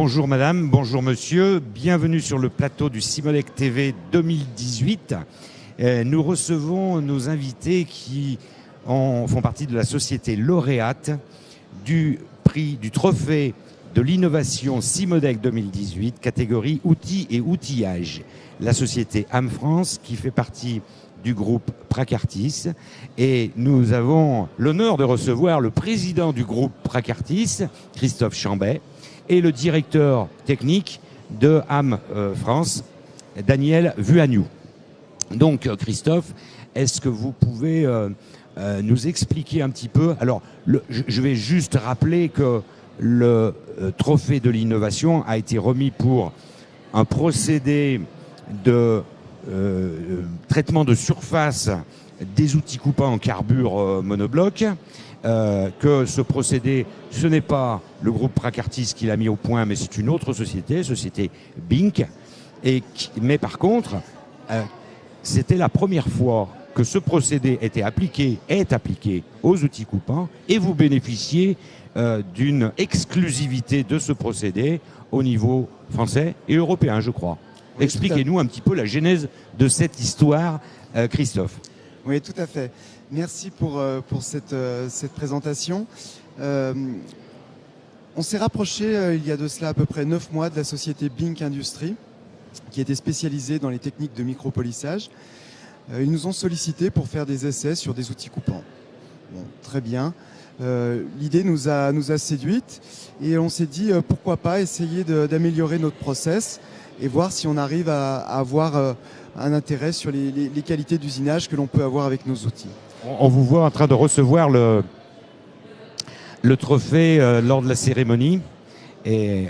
Bonjour madame, bonjour monsieur, bienvenue sur le plateau du Simodec TV 2018. Nous recevons nos invités qui font partie de la société lauréate du prix du trophée de l'innovation Simodec 2018, catégorie outils et outillage. La société AM France qui fait partie du groupe Pracartis, et nous avons l'honneur de recevoir le président du groupe Pracartis, Christophe Chambet, et le directeur technique de AM France, Daniel Vuagnoux. Donc Christophe, est-ce que vous pouvez nous expliquer un petit peu? Alors, je vais juste rappeler que le trophée de l'innovation a été remis pour un procédé de traitement de surface des outils coupants en carbure monobloc. Que ce procédé, ce n'est pas le groupe Pracartis qui l'a mis au point, mais c'est une autre société Bink. Mais par contre, c'était la première fois que ce procédé est appliqué aux outils coupants, et vous bénéficiez d'une exclusivité de ce procédé au niveau français et européen, je crois. Oui, expliquez-nous un petit peu la genèse de cette histoire, Christophe. Oui, tout à fait. Merci pour cette présentation. On s'est rapproché il y a de cela à peu près 9 mois de la société Bink Industries, qui était spécialisée dans les techniques de micropolissage. Ils nous ont sollicité pour faire des essais sur des outils coupants. Bon, très bien. L'idée nous a séduite, et on s'est dit pourquoi pas essayer d'améliorer notre process et voir si on arrive à avoir un intérêt sur les qualités d'usinage que l'on peut avoir avec nos outils. On vous voit en train de recevoir le trophée lors de la cérémonie, et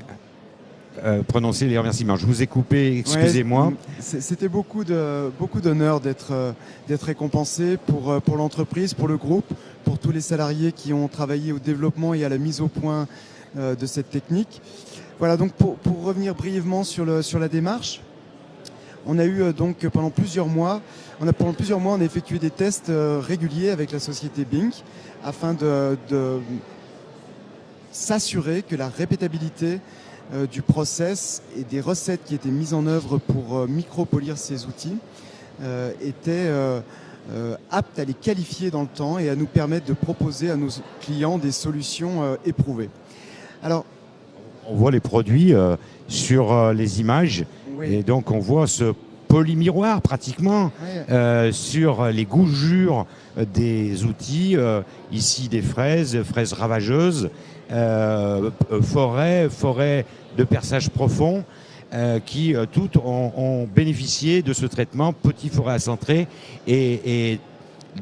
prononcez les remerciements. Je vous ai coupé, excusez-moi. Ouais, c'était beaucoup d'honneur d'être récompensé pour l'entreprise, pour le groupe, pour tous les salariés qui ont travaillé au développement et à la mise au point de cette technique. Voilà, donc pour revenir brièvement sur la démarche, on a eu donc pendant plusieurs mois, on a effectué des tests réguliers avec la société Bink afin de s'assurer que la répétabilité du process et des recettes qui étaient mises en œuvre pour micro-polir ces outils étaient aptes à les qualifier dans le temps et à nous permettre de proposer à nos clients des solutions éprouvées. Alors, on voit les produits sur les images, oui. Et donc on voit ce polymiroir pratiquement, oui. Sur les gougures des outils, ici des fraises ravageuses, forêt de perçage profond, qui toutes ont bénéficié de ce traitement petit forêt accentré, et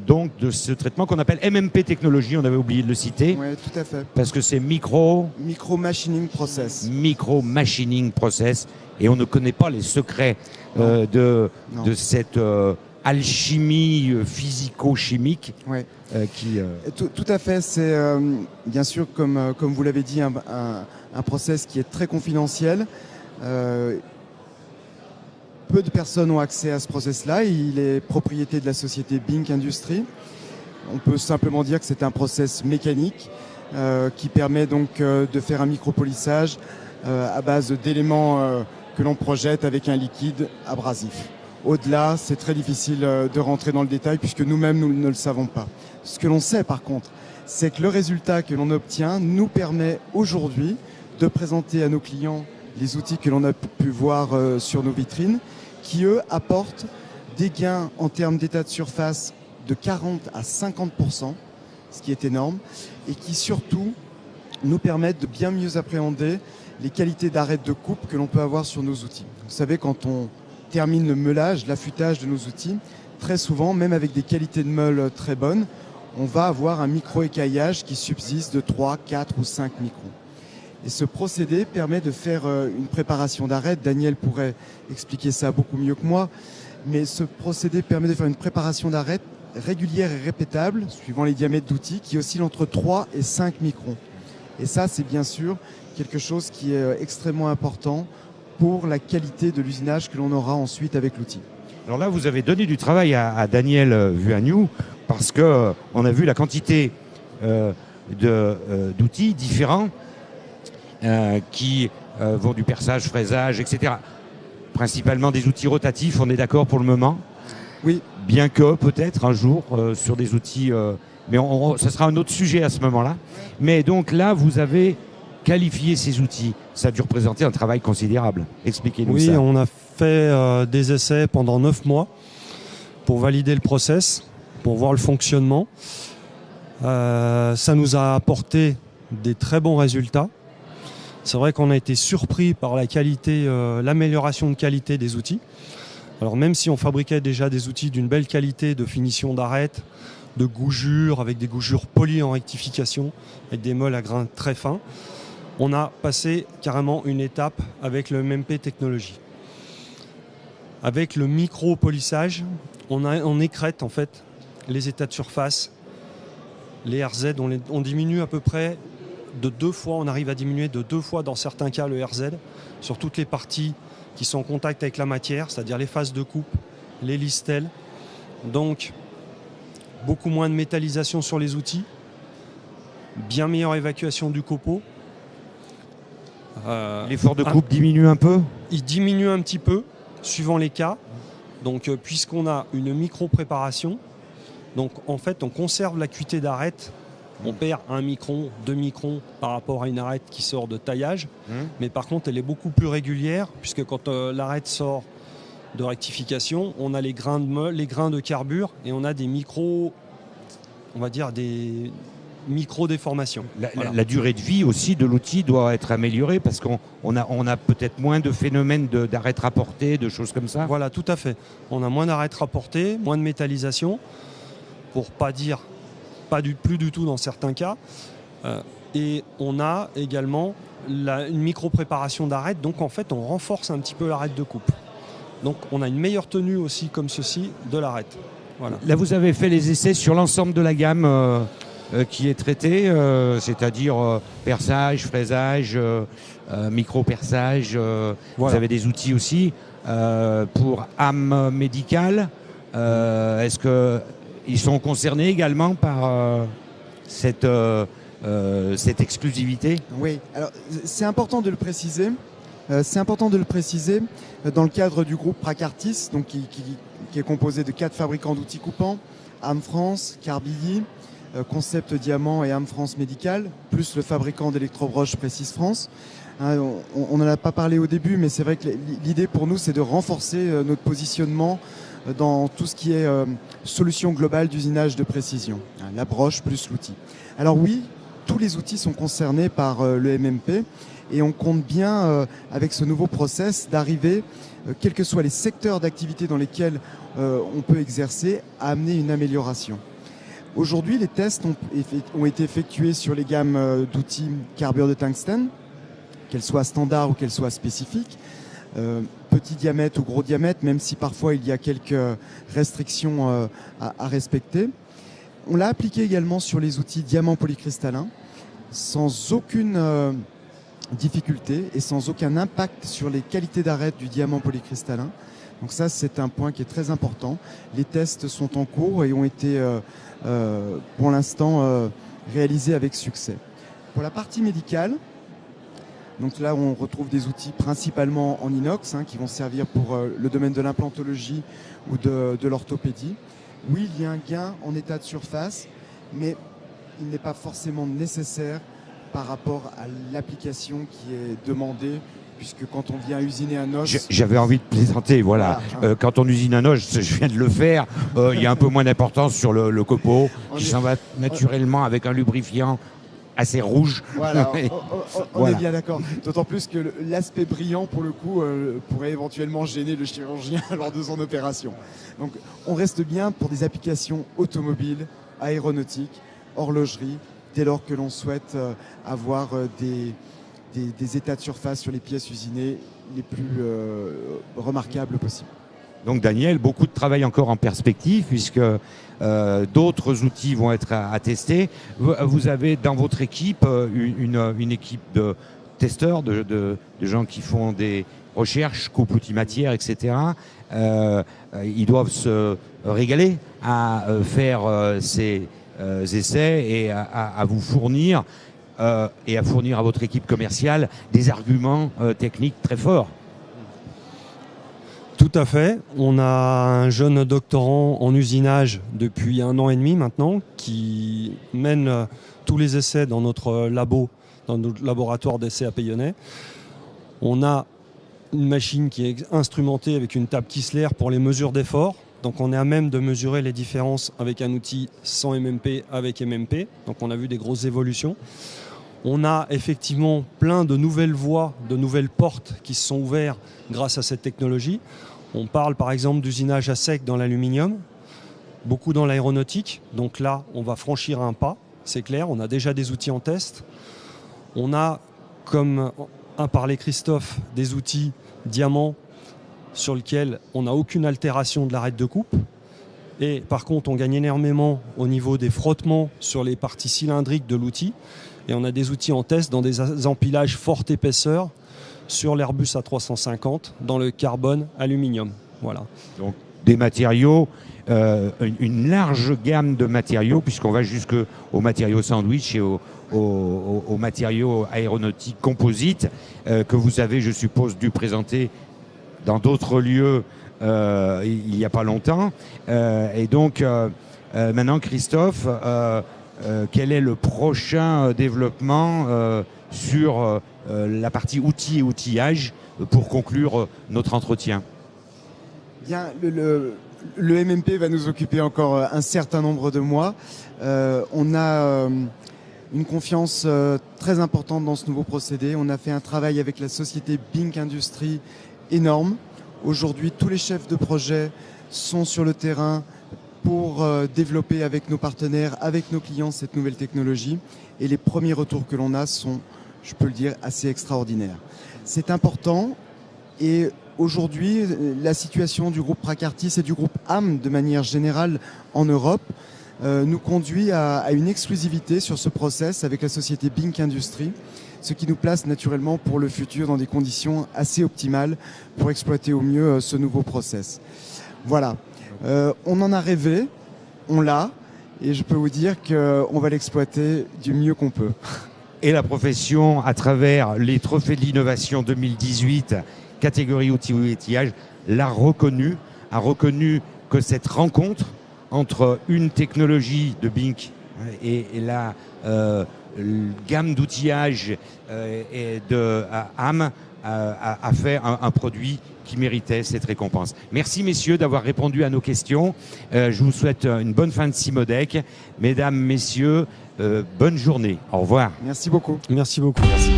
donc de ce traitement qu'on appelle MMP technologie, on avait oublié de le citer. Oui, tout à fait. Parce que c'est micro machining process. Micro machining process, et on ne connaît pas les secrets de cette alchimie physico-chimique. Oui. Qui tout à fait. C'est bien sûr, comme vous l'avez dit, un process qui est très confidentiel. Peu de personnes ont accès à ce process-là. Il est propriété de la société Bink Industries. On peut simplement dire que c'est un process mécanique qui permet donc de faire un micropolissage à base d'éléments que l'on projette avec un liquide abrasif. Au-delà, c'est très difficile de rentrer dans le détail puisque nous-mêmes, nous ne le savons pas. Ce que l'on sait par contre, c'est que le résultat que l'on obtient nous permet aujourd'hui de présenter à nos clients les outils que l'on a pu voir sur nos vitrines, qui eux apportent des gains en termes d'état de surface de 40 à 50%, ce qui est énorme, et qui surtout nous permettent de bien mieux appréhender les qualités d'arête de coupe que l'on peut avoir sur nos outils. Vous savez, quand on termine le meulage, l'affûtage de nos outils, très souvent, même avec des qualités de meule très bonnes, on va avoir un micro-écaillage qui subsiste de 3, 4 ou 5 microns. Et ce procédé permet de faire une préparation d'arête. Daniel pourrait expliquer ça beaucoup mieux que moi. Mais ce procédé permet de faire une préparation d'arête régulière et répétable, suivant les diamètres d'outils, qui oscillent entre 3 et 5 microns. Et ça, c'est bien sûr quelque chose qui est extrêmement important pour la qualité de l'usinage que l'on aura ensuite avec l'outil. Alors là, vous avez donné du travail à Daniel Vuagnoux, parce qu'on a vu la quantité d'outils différents qui vont du perçage, fraisage, etc. Principalement des outils rotatifs, on est d'accord pour le moment? Oui. Bien que peut-être un jour sur des outils... mais ça sera un autre sujet à ce moment-là. Mais donc là, vous avez qualifié ces outils. Ça a dû représenter un travail considérable. Expliquez-nous ça. Oui, on a fait des essais pendant 9 mois pour valider le process, pour voir le fonctionnement. Ça nous a apporté des très bons résultats. C'est vrai qu'on a été surpris par la qualité, l'amélioration de qualité des outils. Alors même si on fabriquait déjà des outils d'une belle qualité de finition d'arête, de gougures, avec des gougures polies en rectification, avec des meules à grains très fins, on a passé carrément une étape avec le MMP technologie. Avec le micro-polissage, on écrète en fait les états de surface, les RZ, on diminue à peu près de 2 fois, on arrive à diminuer de 2 fois dans certains cas le RZ sur toutes les parties qui sont en contact avec la matière, c'est-à-dire les phases de coupe, les listelles. Donc, beaucoup moins de métallisation sur les outils, bien meilleure évacuation du copeau. L'effort de coupe diminue un peu? Il diminue un petit peu, suivant les cas. Donc, puisqu'on a une micro-préparation, donc en fait, on conserve l'acuité d'arête. On perd 1 micron, 2 microns par rapport à une arête qui sort de taillage. Mais par contre, elle est beaucoup plus régulière, puisque quand l'arête sort de rectification, on a les grains de meule, les grains de carbure, et on a des micro, on va dire des micro-déformations. La durée de vie aussi de l'outil doit être améliorée, parce qu'on a peut-être moins de phénomènes d'arête rapportée, de choses comme ça. Voilà, tout à fait. On a moins d'arête rapportée, moins de métallisation, pour pas dire plus du tout dans certains cas. Et on a également une micro-préparation d'arête. Donc en fait, on renforce un petit peu l'arête de coupe. Donc on a une meilleure tenue aussi, comme ceci, de l'arête. Voilà. Là, vous avez fait les essais sur l'ensemble de la gamme qui est traitée, c'est-à-dire perçage, fraisage, micro-perçage. Voilà. Vous avez des outils aussi pour âme médicale. Est-ce que ils sont concernés également par cette exclusivité? Oui, alors c'est important de le préciser. Dans le cadre du groupe Pracartis, donc qui est composé de 4 fabricants d'outils coupants, Âme France, Carbilly, Concept Diamant et Âme France Médical, plus le fabricant d'électrobroches Précise France. On n'en a pas parlé au début, mais c'est vrai que l'idée pour nous, c'est de renforcer notre positionnement dans tout ce qui est solution globale d'usinage de précision, la broche plus l'outil. Alors oui, tous les outils sont concernés par le MMP et on compte bien, avec ce nouveau process, d'arriver, quels que soient les secteurs d'activité dans lesquels on peut exercer, à amener une amélioration. Aujourd'hui, les tests ont été effectués sur les gammes d'outils carbure de tungstène, qu'elles soient standards ou qu'elles soient spécifiques. Petit diamètre ou gros diamètre, même si parfois il y a quelques restrictions à respecter. On l'a appliqué également sur les outils diamant polycristallin, sans aucune difficulté et sans aucun impact sur les qualités d'arête du diamant polycristallin. Donc ça, c'est un point qui est très important. Les tests sont en cours et ont été, pour l'instant, réalisés avec succès. Pour la partie médicale, donc là, on retrouve des outils principalement en inox qui vont servir pour le domaine de l'implantologie ou de l'orthopédie. Oui, il y a un gain en état de surface, mais il n'est pas forcément nécessaire par rapport à l'application qui est demandée, puisque quand on vient usiner un os... J'avais envie de plaisanter, voilà. Quand on usine un os, je viens de le faire, il y a un peu moins d'importance sur le copeau, qui s'en va naturellement avec un lubrifiant assez rouge. Voilà, on est bien d'accord. D'autant plus que l'aspect brillant, pour le coup, pourrait éventuellement gêner le chirurgien lors de son opération. Donc, on reste bien pour des applications automobiles, aéronautiques, horlogerie, dès lors que l'on souhaite avoir des états de surface sur les pièces usinées les plus remarquables possibles. Donc Daniel, beaucoup de travail encore en perspective, puisque d'autres outils vont être à tester. Vous avez dans votre équipe une équipe de testeurs, de gens qui font des recherches, couple outil-matière, etc. Ils doivent se régaler à faire ces essais et à vous fournir et à fournir à votre équipe commerciale des arguments techniques très forts. Tout à fait. On a un jeune doctorant en usinage depuis 1 an et demi maintenant qui mène tous les essais dans notre labo, dans notre laboratoire d'essais à Payonnais. On a une machine qui est instrumentée avec une table Kissler pour les mesures d'effort. Donc on est à même de mesurer les différences avec un outil sans MMP, avec MMP. Donc on a vu des grosses évolutions. On a effectivement plein de nouvelles voies, de nouvelles portes qui se sont ouvertes grâce à cette technologie. On parle par exemple d'usinage à sec dans l'aluminium, beaucoup dans l'aéronautique. Donc là, on va franchir un pas, c'est clair. On a déjà des outils en test. On a, comme a parlé Christophe, des outils diamants sur lesquels on n'a aucune altération de l'arête de coupe. Et par contre, on gagne énormément au niveau des frottements sur les parties cylindriques de l'outil. Et on a des outils en test dans des empilages forte épaisseur sur l'Airbus A350 dans le carbone aluminium. Voilà. Donc des matériaux, une large gamme de matériaux, puisqu'on va jusqu'aux matériaux sandwich et aux matériaux aéronautiques composites que vous avez, je suppose, dû présenter dans d'autres lieux il n'y a pas longtemps. Et donc maintenant, Christophe, quel est le prochain développement sur la partie outils et outillage pour conclure notre entretien? Bien, le MMP va nous occuper encore un certain nombre de mois. On a une confiance très importante dans ce nouveau procédé. On a fait un travail avec la société Bink Industries énorme. Aujourd'hui, tous les chefs de projet sont sur le terrain pour développer avec nos partenaires, avec nos clients cette nouvelle technologie. Et les premiers retours que l'on a sont, je peux le dire, assez extraordinaires. C'est important et aujourd'hui, la situation du groupe Prakartis et du groupe AM de manière générale en Europe nous conduit à une exclusivité sur ce process avec la société Bink Industries, ce qui nous place naturellement pour le futur dans des conditions assez optimales pour exploiter au mieux ce nouveau process. Voilà, on en a rêvé, on l'a, et je peux vous dire qu'on va l'exploiter du mieux qu'on peut. Et la profession, à travers les trophées de l'innovation 2018, catégorie outils ou outillage, a reconnu que cette rencontre entre une technologie de Bink et la gamme d'outillage et de AM a fait un produit qui méritait cette récompense. Merci messieurs d'avoir répondu à nos questions. Je vous souhaite une bonne fin de Cimodec. Mesdames, messieurs, bonne journée. Au revoir. Merci beaucoup. Merci beaucoup. Merci.